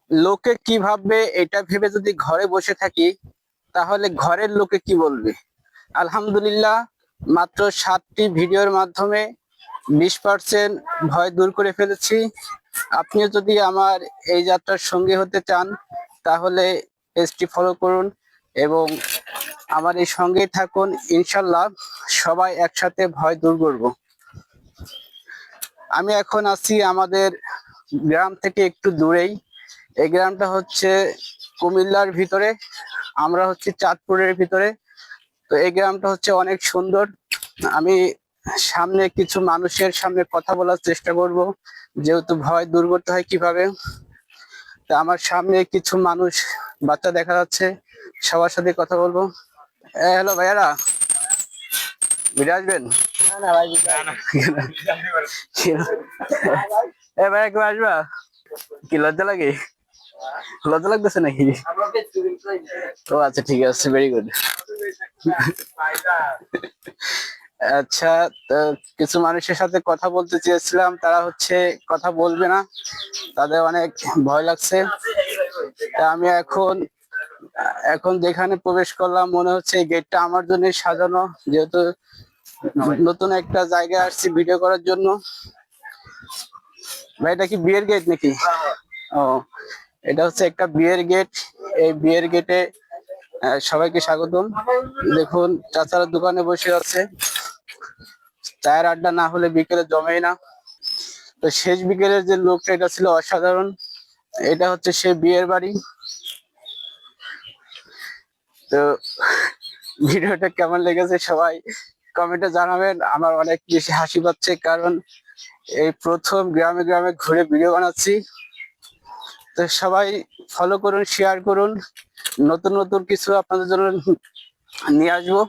লোকে কি ভাববে এটা ভেবে যদি ঘরে বসে থাকি তাহলে ঘরের লোকে কি বলবে। আলহামদুলিল্লাহ, মাত্র 7টি ভিডিওর মাধ্যমে 20% ভয় দূর করে ফেলেছি। আপনিও যদি আমার এই যাত্রার সঙ্গী হতে চান তাহলে পেজটি ফলো করুন এবং আমার এই সঙ্গেই থাকুন। ইনশাল্লাহ সবাই একসাথে ভয় দূর করব। আমি এখন আছি আমাদের গ্রাম থেকে একটু দূরেই। এই গ্রামটা হচ্ছে কুমিল্লার ভিতরে, আমরা হচ্ছে চাঁদপুরের ভিতরে। তো এই গ্রামটা হচ্ছে অনেক সুন্দর। আমি সামনে কিছু মানুষের সামনে কথা বলার চেষ্টা করব, যেহেতু ভয় দূর করতে হয় কিভাবে। তা আমার সামনে কিছু মানুষ, বাচ্চা দেখা যাচ্ছে, সবার সাথে কথা বলবো। হ্যালো ভাইয়ারা, ভিডিও আসবেন? এ ভাইয়া কেউ আসবা? কি লজ্জা লাগে? লজ্জা লাগতেছে নাকি? ও আচ্ছা, ঠিক আছে, ভেরি গুড। আচ্ছা, তো কিছু মানুষের সাথে কথা বলতে চেয়েছিলাম, তারা হচ্ছে কথা বলবে না, তাদের অনেক ভয় লাগছে। তা আমি এখন এখন যেখানে প্রবেশ করলাম মনে হচ্ছে এই গেটটা আমার জন্য সাজানো, যেহেতু নতুন একটা জায়গায় আসছি ভিডিও করার জন্য। ভাই, এটা কি বিয়ের গেট নাকি? ও, এটা হচ্ছে একটা বিয়ের গেট। এই বিয়ের গেটে সবাইকে স্বাগতম। দেখুন, চাচারা দোকানে বসে আছে, চায়ের আড্ডা না হলে বিকেলে জমেই না। তো শেষ বিকেলের যে লোকটা, এটা ছিল অসাধারণ। এটা হচ্ছে সে বিয়ের বাড়ি। তো ভিডিওটা কেমন লেগেছে সবাই কমেন্টে জানাবেন। আমার অনেক বেশি হাসি পাচ্ছে, কারণ এই প্রথম গ্রামে গ্রামে ঘুরে ভিডিও বানাচ্ছি। তো সবাই ফলো করুন, শেয়ার করুন, নতুন নতুন কিছু আপনাদের জন্য নিয়ে আসবো।